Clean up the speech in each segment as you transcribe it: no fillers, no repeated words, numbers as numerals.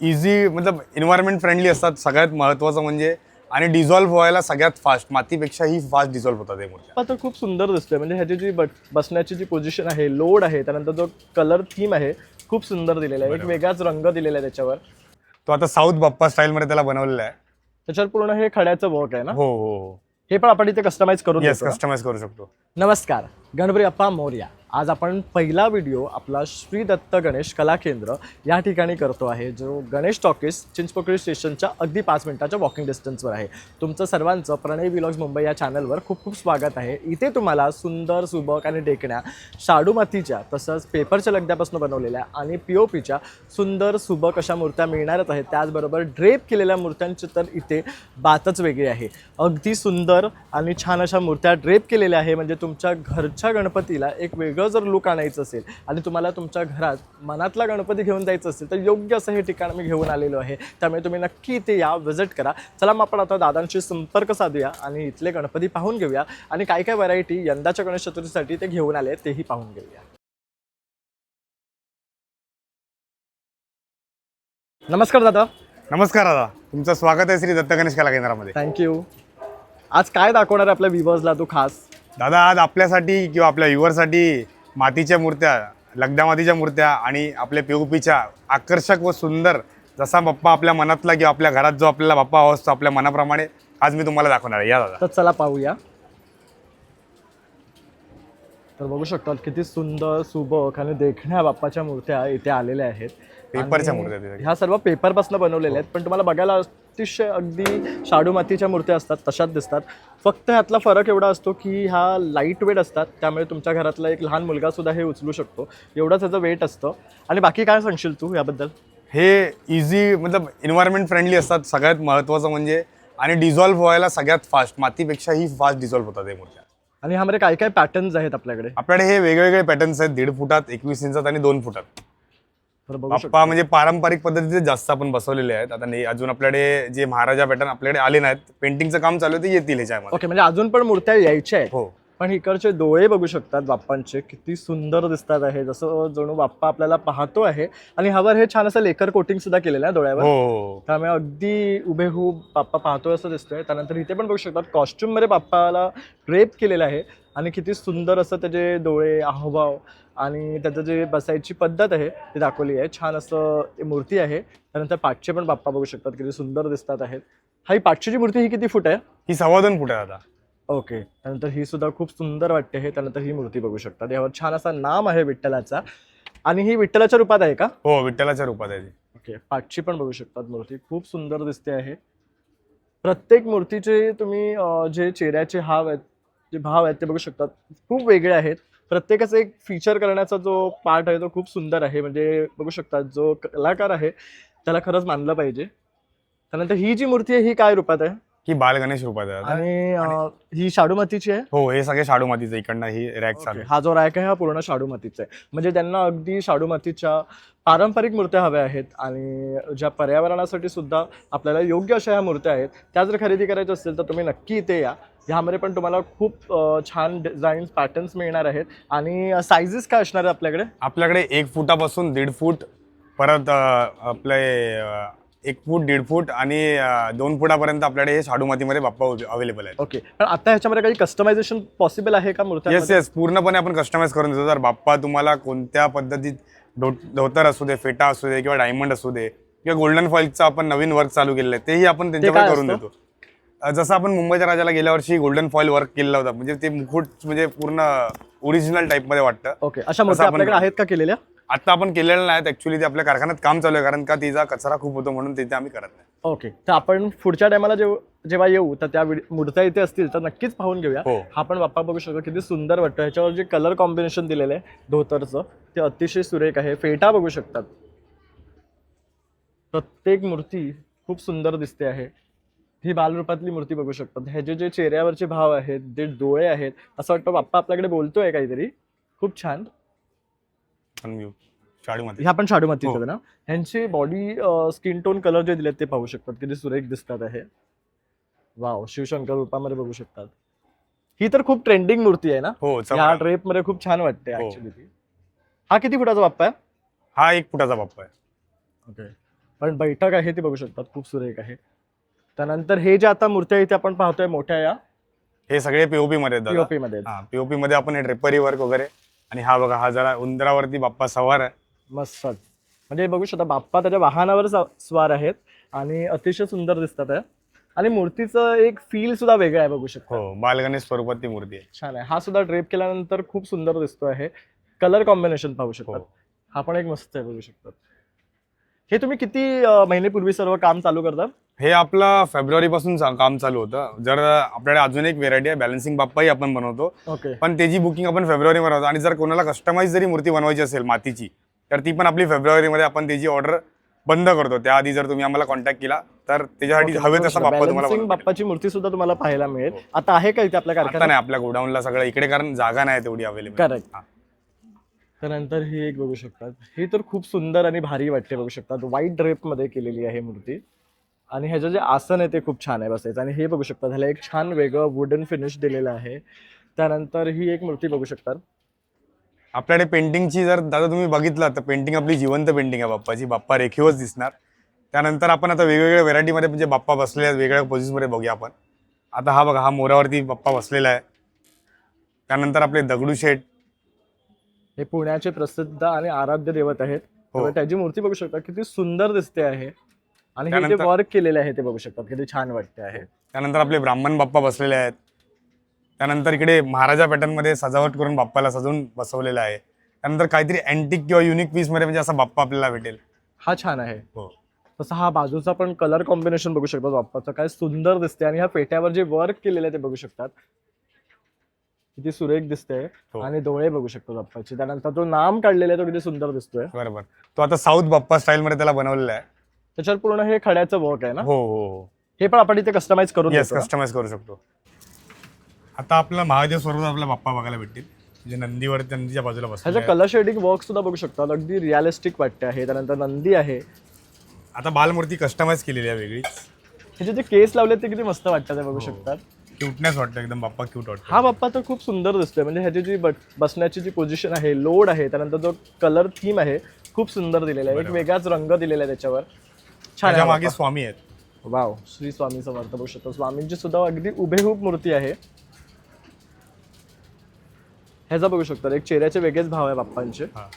Easy मतलब environment friendly असतात सगळ्यात महत्त्वाचं म्हणजे, आणि डिझॉल्व्ह व्हायला सगळ्यात फास्ट, मातीपेक्षाही फास्ट डिझॉल्व्ह होतात हे मूर्त्या. तर खूप सुंदर दिसतोय. म्हणजे ह्याची जी बसण्याची जी पोझिशन आहे, लोड आहे, त्यानंतर जो कलर थीम आहे खूप सुंदर दिलेला आहे. एक बरोबर. वेगळाच रंग दिलेला आहे त्याच्यावर. तो आता साऊथ बाप्पा स्टाईलमध्ये त्याला बनवलेला आहे. त्याच्यावर पूर्ण हे खड्याचं वर्क आहे ना. हो हो हो. हे पण आपण इथे कस्टमाइज करून येस, देतो ना? कस्टमाइज करू शकतो. नमस्कार, गणपती बाप्पा मोरया. आज आपण पहिला व्हिडिओ आपला श्री दत्त गणेश कला केंद्र या ठिकाणी करतो आहे, जो गणेश टॉकीज चिंचपोकळी स्टेशनच्या अगदी 5 मिनिटाच्या वॉकिंग डिस्टन्सवर आहे. तुमचं सर्वांचं प्रणय व्लॉग्स मुंबई या चॅनलवर खूप खूप स्वागत आहे. इथे तुम्हाला सुंदर सुबक आणि टेकण्या शाडू मातीच्या तसंच पेपरच्या लगद्यापासून बनवलेल्या आणि POPच्या सुंदर सुबक अशा मूर्त्या मिळणारच आहेत. त्याचबरोबर ड्रेप केलेल्या मूर्त्यांची तर इथे बातच वेगळी आहे. अगदी सुंदर आणि छान अशा मूर्त्या ड्रेप केलेल्या आहे. म्हणजे तुमच्या घरच्या गणपतीला एक वेगळं जर लुक आणायचं असेल आणि तुम्हाला तुमच्या घरात मनातला गणपती घेऊन जायचं असेल तर योग्य असं हे ठिकाण मी घेऊन आलेलो आहे. त्यामुळे तुम्ही नक्की इथे या, व्हिजिट करा. चला मग आपण आता दादांशी संपर्क साधूया आणि इथले गणपती पाहून घेऊया आणि काय काय व्हरायटी यंदाच्या गणेश चतुर्थीसाठी ते घेऊन आले तेही पाहून घेऊया. नमस्कार दादा. नमस्कार दादा, तुमचं स्वागत आहे श्री दत्त गणेश कला केंद्रामध्ये. थँक्यू. आज काय दाखवणार आहे आपल्या व्ह्युअर्सला तू खास? दादा, आज आपल्यासाठी किंवा आपल्या व्ह्युअरसाठी मातीच्या मूर्त्या, लगद्या मातीच्या मूर्त्या आणि आपल्या POPच्या आकर्षक व सुंदर, जसा बाप्पा आपल्या मनातला किंवा आपल्या घरात जो आपल्याला बाप्पा हवा असतो आपल्या मनाप्रमाणे, आज मी तुम्हाला दाखवणार आहे. या दादा. तर चला पाहूया. तर बघू शकतात किती सुंदर सुबक आणि देखण्या बाप्पाच्या मूर्त्या इथे आलेल्या आहेत. पेपरच्या आणि मूर्त्या आहेत इथे. ह्या सर्व पेपरपासून बनवलेल्या आहेत, पण तुम्हाला बघायला अतिशय अगदी शाडू मातीच्या मूर्त्या असतात तशाच दिसतात. फक्त ह्यातला फरक एवढा असतो की ह्या लाईट वेट असतात, त्यामुळे तुमच्या घरातला एक लहान मुलगा सुद्धा हे उचलू शकतो, एवढंच ह्याचं वेट असतं. आणि बाकी काय सांगशील तू याबद्दल? हे इझी मतलब एन्व्हायरमेंट फ्रेंडली असतात सगळ्यात महत्त्वाचं म्हणजे, आणि डिझॉल्व्ह व्हायला सगळ्यात फास्ट, मातीपेक्षाही फास्ट डिझॉल्व्ह होतात हे मूर्त्या. आणि ह्यामध्ये काय काय पॅटर्न्स आहेत आपल्याकडे? आपल्याकडे हे वेगवेगळे पॅटर्न्स आहेत. 1.5 फुटात, 21 इंचात आणि 2 फुटात. तर बघू शकतो. बाप्पा म्हणजे पारंपरिक पद्धतीचे जास्त आपण बसवलेले आहेत. आता नाही, अजून आपल्याकडे जे महाराजा पॅटर्न आपल्याकडे आले नाहीत, पेंटिंगचं काम चालू आहे, ते येतील ह्याच्यामध्ये. ओके, म्हणजे अजून पण मूर्त्या यायच्या आहेत. हो पण इकडचे डोळे बघू शकतात बाप्पांचे, किती सुंदर दिसतात आहे, जसं जणू बाप्पा आपल्याला पाहतो आहे. आणि ह्यावर हे छान असं लेकर कोटिंग सुद्धा केलेलं आहे डोळ्यावर, हो. त्यामुळे अगदी उभेहूब बाप्पा पाहतोय असं दिसतोय. त्यानंतर इथे पण बघू शकतात कॉस्ट्युम मध्ये बाप्पाला ड्रेप केलेलं आहे आणि किती सुंदर असं त्याचे डोळे, हावभाव आणि त्याचं जे बसायची पद्धत आहे ती दाखवली आहे. छान असं मूर्ती आहे. त्यानंतर पाठचे पण बाप्पा बघू शकतात किती सुंदर दिसतात आहेत. ही पाठची जी मूर्ती ही किती फूट आहे? ही 2.25 फूट आहे आता. ओके. त्यानंतर ही सुद्धा खूप सुंदर वाटते आहे. त्यानंतर ही मूर्ती बघू शकतात, यावर छान असा नाम आहे विठ्ठलाचा. आणि ही विठ्ठलाच्या रूपात आहे का? हो, विठ्ठलाच्या रूपात आहे ती. ओके. पाठची पण बघू शकतात मूर्ती, खूप सुंदर दिसते आहे. प्रत्येक मूर्तीचे तुम्ही जे चेहऱ्याचे हाव आहेत, जे भाव आहेत ते बघू शकतात, खूप वेगळे आहेत. प्रत्येकाचा एक फीचर करण्याचा जो पार्ट आहे तो खूप सुंदर आहे. म्हणजे बघू शकतात जो कलाकार आहे त्याला खरंच मानलं पाहिजे. त्यानंतर ही जी मूर्ती आहे ही काय रूपात आहे? ही बाल गणेश रूपात आहे आता. आणि ही शाडू मातीची आहे? हो, हे सगळे शाडू मातीचं इकडनं ही रॅक चालू ओके. आहे. हा जो रॅक आहे हा पूर्ण शाडू मातीचा आहे. म्हणजे त्यांना अगदी शाडू मातीच्या पारंपरिक मूर्त्या हव्या आहेत आणि ज्या पर्यावरणासाठी सुद्धा आपल्याला योग्य अशा ह्या मूर्त्या आहेत, त्या जर खरेदी करायच्या असतील तर तुम्ही नक्की इथे या. ह्यामध्ये पण तुम्हाला खूप छान डिझाईन्स, पॅटर्न्स मिळणार आहेत. आणि सायझेस काय असणार आहे आपल्याकडे? आपल्याकडे 1 फुटापासून 1.5 फूट, परत आपले 1 फूट, 1.5 फूट आणि 2 फुटापर्यंत आपल्याकडे हे शाडू मातीमध्ये बाप्पा अवेलेबल आहेत. ओके. पण आता ह्याच्यामध्ये काही कस्टमायझेशन पॉसिबल आहे का मूर्त्या? येस, पूर्णपणे आपण कस्टमाइज करून देतो. तर बाप्पा तुम्हाला कोणत्या पद्धतीत, धोतर असू दे, फेटा असू दे किंवा डायमंड असू दे किंवा गोल्डन फॉइलचं आपण नवीन वर्क चालू केलेलं आहे, तेही आपण त्यांच्याकडे काय करून असतं? देतो. जसं आपण मुंबईच्या राजाला गेल्या वर्षी गोल्डन फॉइल वर्क केलेला होता, म्हणजे ते मुकुट म्हणजे पूर्ण ओरिजिनल टाईपमध्ये वाटतं. ओके. अशा मूर्त्या आपण- आपल्याकडे आहेत का केलेल्या? आता आपण केलेलं नाहीत ऍक्च्युली, ते आपल्या कारखान्यात काम चालू आहे, कारण का तिचा कचरा खूप होतो म्हणून तिथे आम्ही करत नाही. ओके. तर आपण पुढच्या टायमाला जेव्हा येऊ तर त्या मूर्त्या इथे असतील तर नक्कीच पाहून घेऊया. हो. हा पण बाप्पा बघू शकतो किती सुंदर वाटतं. ह्याच्यावर जे कलर कॉम्बिनेशन दिलेलं आहे धोतरचं ते अतिशय सुरेख आहे. फेटा बघू शकतात. प्रत्येक मूर्ती खूप सुंदर दिसते आहे. ही बालरूपातली मूर्ती बघू शकतात. ह्याचे जे चेहऱ्यावरचे भाव आहेत, जे डोळे आहेत, असं वाटतं बाप्पा आपल्याकडे बोलतोय काहीतरी. खूप छान. शाडू माती. ह्या पण शाडू मातीचं हो. आहे ना? ह्यांची बॉडी स्किन टोन कलर जे दिलेत ते पाहू शकतात, किती सुरेख दिसतात आहे. वाव, शिवशंकर रूपामध्ये बघू शकतात. ही तर खूप ट्रेंडिंग मूर्ती आहे ना? हो, ह्या चमडा. ड्रेप मध्ये खूप छान वाटते हो. ऍक्च्युली ती. हा किती फुटाचा बाप्पा आहे? हा 1 फुटाचा बाप्पा आहे. ओके. पण बैठक आहे ती बघू शकतात, खूप सुरेख आहे. त्यानंतर हे जे आता मूर्त्या इथे आपण पाहतोय मोठ्या या हे सगळे पीओपी मध्ये आहेत दादा. पीओपी मध्ये आहेत. हा, पीओपी मध्ये आपण ड्रेपरी वर्क वगैरे. आणि हा बघा, हा जरा उंदरावरती बाप्पा सवार आहे. मस्तच. म्हणजे बघू शकता बाप्पा त्याच्या वाहनावर स्वार आहेत आणि अतिशय सुंदर दिसतात आहे. आणि मूर्तीचं एक फील सुद्धा वेगळं आहे बघू शकता. हो, बालगणेश स्वरूपात ती मूर्ती आहे. छान आहे. हा सुद्धा ड्रेप केल्यानंतर खूप सुंदर दिसतो आहे. कलर कॉम्बिनेशन पाहू शकतात. हो. हा पण एक मस्त आहे बघू शकतात. हे तुम्ही किती महिनेपूर्वी सर्व काम चालू करता? हे आपलं फेब्रुवारी पासून काम चालू होतं. जर आपल्याकडे अजून एक व्हेरायटी आहे, बॅलन्सिंग बाप्पाही आपण बनवतो. ओके. पण त्याची बुकिंग आपण फेब्रुवारीमध्ये होतो. आणि जर कोणाला कस्टमाइज जरी मूर्ती बनवायची असेल मातीची, तर ती पण आपली फेब्रुवारीमध्ये आपण त्याची ऑर्डर बंद करतो. त्याआधी जर तुम्ही आम्हाला कॉन्टॅक्ट केला तर त्याच्यासाठी हवे तसा बाप्पा तुम्हाला बॅलन्सिंग बनवून बाप्पाची मूर्ती सुद्धा तुम्हाला पाहायला मिळेल. आता आहे का इथे आपल्या आता कारखान्यात? नाही आपल्या गोडाऊनला सगळं इकडे, कारण जागा नाही तेवढी अवेलेबल. करेक्ट. त्यानंतर ही एक बघू शकतात. ही तर खूप सुंदर आणि भारी वाटते बघू शकतात. व्हाईट ड्रेप मध्ये केलेली आहे मूर्ती. आणि ह्याचं जे आसन आहे ते खूप छान आहे बसायचं. आणि हे बघू शकता, ह्याला एक छान वेगळं वुडन फिनिश दिलेलं आहे. त्यानंतर ही एक मूर्ती बघू शकतात. आपल्याकडे पेंटिंगची जर दादा तुम्ही बघितलं तर पेंटिंग आपली जिवंत पेंटिंग आहे बाप्पाची. बाप्पा रेखीवच दिसणार. त्यानंतर आपण आता वेगवेगळ्या व्हेरायटीमध्ये म्हणजे बाप्पा बसलेले आहेत, वेगवेगळ्या पोझिशनमध्ये बघूया आपण. आता हा बघा, हा मोरावरती बाप्पा बसलेला आहे. त्यानंतर आपले दगडूशेठ, हे पुण्याचे प्रसिद्ध आणि आराध्य दैवत आहेत. हो. तर त्याची मूर्ती बघू शकता किती सुंदर दिसते आहे. आणि हे जे त्यानंतर- वर्क केलेले आहे ते बघू शकतात किती छान वाटते आहे. त्यानंतर आपले ब्राह्मण बाप्पा बसलेले आहेत. त्यानंतर इकडे महाराजा पॅटर्नमध्ये सजावट करून बाप्पाला सजवून बसवलेलं आहे. त्यानंतर काहीतरी अँटिक किंवा युनिक पीसमध्ये म्हणजे असा बाप्पा आपल्याला भेटेल. हा छान आहे. हो. तसं हा बाजूचा पण कलर कॉम्बिनेशन बघू शकतात बाप्पाचं, काय सुंदर दिसते. आणि ह्या पेट्यावर जे वर्क केलेलं आहे ते बघू शकतात किती सुरेख दिसते. हो. आणि डोळे बघू शकतो बाप्पाचे. त्यानंतर तो नाम काढलेला आहे तो किती सुंदर दिसतोय. बरोबर. तो आता साऊथ बाप्पा स्टाईलमध्ये त्याला बनवलेला आहे. त्याच्यावर पूर्ण हे खड्याचं वर्क आहे ना. हो हो हो. हे पण आपण इथे कस्टमाइज करून येस, देतो ना? कस्टमाइज करू शकतो. आता आपला महादेव स्वरूप आपला बाप्पा बघायला भेटतील, जे नंदीवरती नंदीच्या बाजूला बसले. ह्याचं कलर शेडिंग वर्क सुद्धा बघू शकतात, अगदी रिअलिस्टिक वाटते आहे. त्यानंतर नंदी आहे. आता बालमूर्ती कस्टमाइज केलेली आहे वेगळीच. ह्याचे जे केस लावले ते किती मस्त वाटतात ते बघू हो. शकतात. क्यूटनेस वाटतं एकदम, बाप्पा क्यूट वाटतो. हा बाप्पा तर खूप सुंदर दिसतोय. म्हणजे ह्याची जी बसण्याची जी पोझिशन आहे, लोड आहे, त्यानंतर जो कलर थीम आहे खूप सुंदर दिलेला आहे. एक बरोबर. वेगळाच रंग दिलेला आहे त्याच्यावर. छान त्याच्या आहे मागे बाप्पा. स्वामी आहेत. वाव, श्री स्वामी समर्थ बघू शकतो. स्वामींची सुद्धा अगदी उभेहूब मूर्ती आहे. ह्याचा बघू शकतो एक चेहऱ्याचे वेगळेच भाव आहे बाप्पांचे. हा.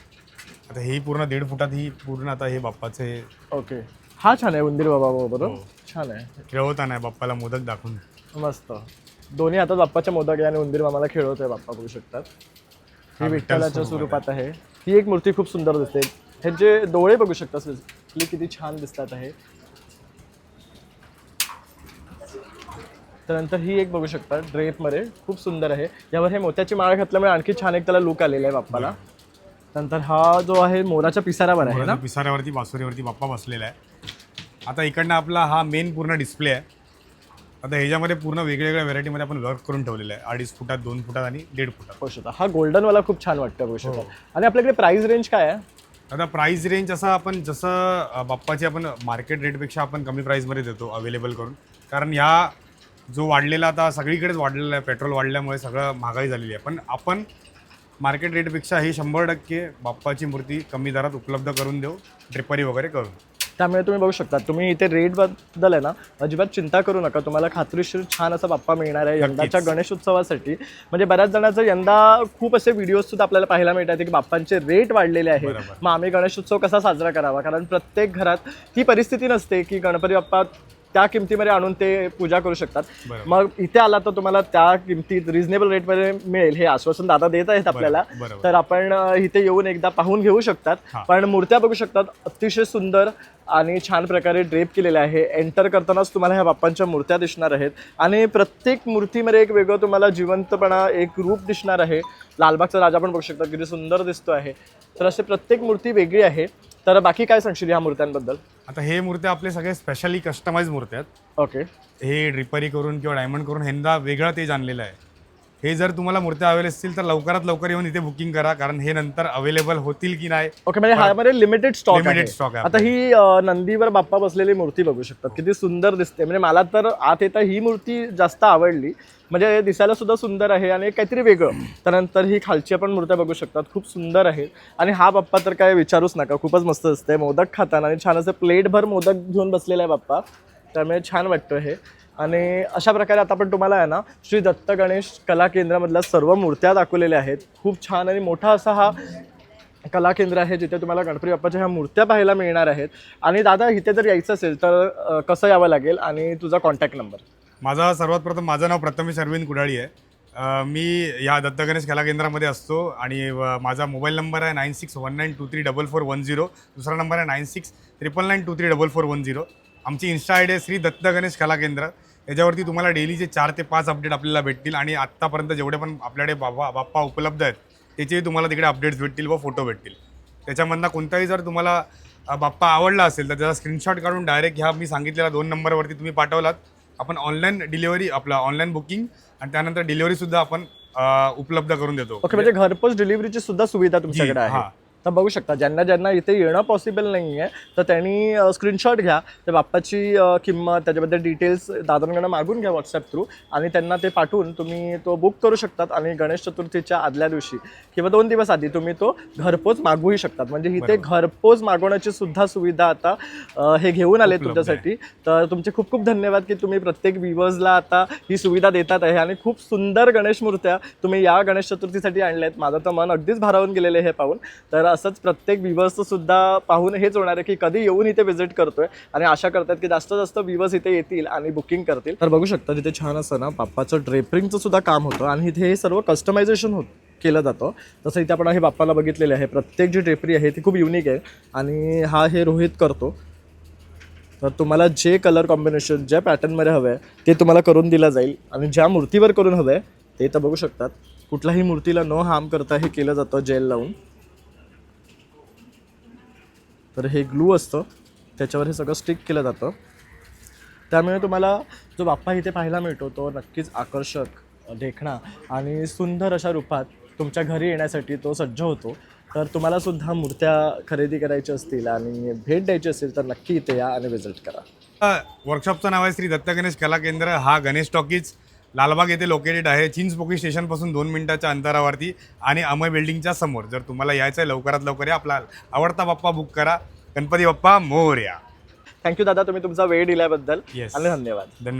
आता ही पूर्ण 1.5 फुटात ही पूर्ण आता हे बाप्पाचे ओके. हा छान आहे उंदीर बाबा बरोबर. हो. छान आहे. खेळवताना बाप्पाला मोदक दाखवून. मस्त. दोन्ही हातात बाप्पाच्या मोदक आहे आणि उंदीर मामाला खेळवतोय बाप्पा बघू शकतात. हा ही विठ्ठल विठ्ठलाच्या स्वरूप स्वरूपात आहे. ही एक मूर्ती खूप सुंदर दिसते. ह्याचे डोळे बघू शकता किती छान दिसतात आहे. त्यानंतर ही एक बघू शकता ड्रेपमध्ये खूप सुंदर आहे. यावर हे मोत्याची माळ घातल्यामुळे आणखी छान एक त्याला लुक आलेला आहे बाप्पाला. नंतर हा जो आहे मोराच्या पिसाऱ्यावर आहे ना. पिसाऱ्यावरती बासुरीवरती बाप्पा बसलेला आहे. आता इकडनं आपला हा मेन पूर्ण डिस्प्ले आहे. आता ह्याच्यामध्ये पूर्ण वेगवेगळ्या व्हेरायटीमध्ये आपण वर्क करून ठेवलेलं आहे. 2.5 फुटात, 2 फुटात आणि 1.5 फुटात. बघू शकता हा गोल्डन वाला खूप छान वाटतं बघू शकता. आणि आपल्याकडे प्राइस रेंज काय आहे? आता प्राइस रेंज असं आपण जसं बाप्पाची आपण मार्केट रेटपेक्षा आपण कमी प्राईसमध्ये देतो अवेलेबल करून. कारण ह्या जो वाढलेला आता सगळीकडेच वाढलेला आहे, पेट्रोल वाढल्यामुळे सगळं महागाई झालेली आहे. पण आपण मार्केट रेटपेक्षा ही 100% बाप्पाची मूर्ती कमी दरात उपलब्ध करून देऊ, ड्रिपरी वगैरे करून. त्यामुळे तुम्ही बघू शकता, तुम्ही इथे रेटबद्दल आहे ना अजिबात चिंता करू नका. तुम्हाला खात्रीशीर छान असा बाप्पा मिळणार आहे यंदाच्या गणेश उत्सवासाठी. म्हणजे बऱ्याच जणांचं यंदा खूप असे व्हिडिओज सुद्धा आपल्याला पाहायला मिळतात की बाप्पांचे रेट वाढलेले आहेत. बरोबर. मग आम्ही गणेश उत्सव कसा साजरा करावा? कारण प्रत्येक घरात ही परिस्थिती नसते की गणपती बाप्पा त्या किमतीमध्ये आणून ते पूजा करू शकतात. बरोबर. मग इथे आला तर तुम्हाला त्या किमतीत रिझनेबल रेटमध्ये मिळेल हे आश्वासन दादा देत आहेत आपल्याला. बरोबर. तर आपण इथे येऊन एकदा पाहून घेऊ शकतात. हा. पण मूर्त्या बघू शकतात अतिशय सुंदर आणि छान प्रकारे ड्रेप केलेल्या आहे. एंटर करतानाच तुम्हाला ह्या बाप्पांच्या मूर्त्या दिसणार आहेत आणि प्रत्येक मूर्तीमध्ये एक वेगळं तुम्हाला जिवंतपणा, एक रूप दिसणार आहे. लालबागचा राजा पण बघू शकता किती सुंदर दिसतो आहे. तर असे प्रत्येक मूर्ती वेगळी आहे. तर बाकी काय सांगशील ह्या मूर्त्यांबद्दल? आता हे मूर्त्या आपले सगळे स्पेशली कस्टमाइज मूर्त्या आहेत. ओके. हे ड्रिपरी करून किंवा डायमंड करून ह्यांना वेगळं तेज आणलेलं आहे. हे जर तुम्हाला मूर्त्या अवेलेबल असतील तर लवकरात लवकर येऊन इथे बुकिंग करा, कारण हे नंतर अवेलेबल होतील की नाही. ओके, म्हणजे ह्यामध्ये लिमिटेड स्टॉक Limited stock आहे आता ही नंदीवर बाप्पा बसलेली मूर्ती बघू शकतात, किती सुंदर दिसते. म्हणजे मला तर आत येता ही मूर्ती जास्त आवडली, म्हणजे दिसायला सुद्धा सुंदर आहे आणि काहीतरी वेगळं. त्यानंतर ही खालची आपण मूर्त्या बघू शकतात, खूप सुंदर आहे. आणि हा बाप्पा तर काय विचारूच नका, खूपच मस्त दिसते. मोदक खाताना आणि छान असं प्लेटभर मोदक घेऊन बसलेला आहे बाप्पा, त्यामुळे छान वाटतं हे. आणि अशा प्रकारे आता आपण तुम्हाला आहे ना श्री दत्त गणेश कला केंद्रामधल्या सर्व मूर्त्या दाखवलेल्या आहेत. खूप छान आणि मोठा असा हा कला केंद्र आहे, जिथे तुम्हाला गणपती बाप्पाच्या ह्या मूर्त्या पाहायला मिळणार आहेत. आणि दादा इथे जर यायचं असेल तर कसं यावं लागेल आणि तुझा कॉन्टॅक्ट नंबर? सर्वात प्रथम माझं नाव प्रथमेश अरविंद कुडाळी आहे. मी या दत्त गणेश कला केंद्रामध्ये असतो आणि माझा मोबाईल नंबर आहे 9619234410. दुसरा नंबर आहे 9699234410. आमची इन्स्टा आय डी आहे श्री दत्त गणेश कला केंद्र. याच्यावरती तुम्हाला डेलीचे 4 ते 5 अपडेट आपल्याला भेटतील आणि आत्तापर्यंत जेवढे पण आपल्याकडे बाप्पा उपलब्ध आहेत त्याचेही तुम्हाला तिकडे अपडेट्स भेटतील व फोटो भेटतील. त्याच्यामधनं कोणताही जर तुम्हाला बाप्पा आवडला असेल तर त्याचा स्क्रीनशॉट काढून डायरेक्ट ह्या मी सांगितलेल्या 2 नंबरवरती तुम्ही पाठवलात, आपण ऑनलाईन डिलिव्हरी आपला ऑनलाईन बुकिंग आणि त्यानंतर डिलिव्हरीसुद्धा आपण उपलब्ध करून देतो. ओके, म्हणजे घरपोच डिलिव्हरीची सुद्धा सुविधा तुमच्याकडे आहे. हां. तर बघू शकता, ज्यांना इथे येणं पॉसिबल नाही आहे तर त्यांनी स्क्रीनशॉट घ्या, त्या बाप्पाची किंमत त्याच्याबद्दल डिटेल्स दादांकडनं मागून घ्या व्हॉट्सॲप थ्रू आणि त्यांना ते पाठवून तुम्ही तो बुक करू शकतात. आणि गणेश चतुर्थीच्या आदल्या दिवशी किंवा 2 दिवस आधी तुम्ही तो घरपोच मागवूही शकतात. म्हणजे इथे घरपोच मागवण्याची सुद्धा सुविधा आता हे घेऊन आले तुमच्यासाठी. तर तुमचे खूप खूप धन्यवाद की तुम्ही प्रत्येक व्ह्यूअर्सला आता ही सुविधा देतात आहे आणि खूप सुंदर गणेश मूर्त्या तुम्ही या गणेश चतुर्थीसाठी आणल्या आहेत. माझं तर मन अगदीच भारावून गेलेलं आहे हे पाहून. तर असंच प्रत्येक व्ह्यूअर्सचं सुद्धा पाहून हेच होणार आहे की कधी येऊन इथे व्हिजिट करतोय आणि आशा करतात की जास्तीत जास्त व्ह्यूअर्स इथे येतील आणि बुकिंग करतील. तर बघू शकता तिथे छान असं ना बाप्पाचं ड्रेपरिंगचं सुद्धा काम होतं आणि इथे हे सर्व कस्टमायझेशन केलं जातं. तसं इथे आपण हे बाप्पाला बघितलेलं आहे. प्रत्येक जी ड्रेपरी आहे ती खूप युनिक आहे आणि हा हे रोहित करतो. तर तुम्हाला जे कलर कॉम्बिनेशन ज्या पॅटर्नमध्ये हवं आहे ते तुम्हाला करून दिलं जाईल आणि ज्या मूर्तीवर करून हवं आहे ते तर बघू शकतात. कुठल्याही मूर्तीला न हार्म करता हे केलं जातं जेल लावून. तर हे ग्लू असतं त्याच्यावर हे सगळं स्टिक केलं जातं, त्यामुळे तुम्हाला जो बाप्पा इथे पाहायला मिळतो तो नक्कीच आकर्षक, देखणा आणि सुंदर अशा रूपात तुमच्या घरी येण्यासाठी तो सज्ज होतो. तर तुम्हाला सुद्धा मूर्त्या खरेदी करायच्या असतील आणि भेट द्यायची असेल तर नक्की इथे या आणि विजिट करा. वर्कशॉपचं नाव आहे श्री दत्त गणेश कला केंद्र. हा गणेश टॉकीज लालबाग येथे लोकेटेड आहे, चिंचपोकळी स्टेशनपासून 2 मिनिटाच्या अंतरावरती आणि अमय बिल्डिंगच्या समोर. जर तुम्हाला यायचं आहे लवकरात लवकर या, आपला आवडता बाप्पा बुक करा. गणपती बाप्पा मोरया. थँक्यू दादा, तुम्ही तुमचा वेळ दिल्याबद्दल Yes. आणि धन्यवाद. धन्यवाद.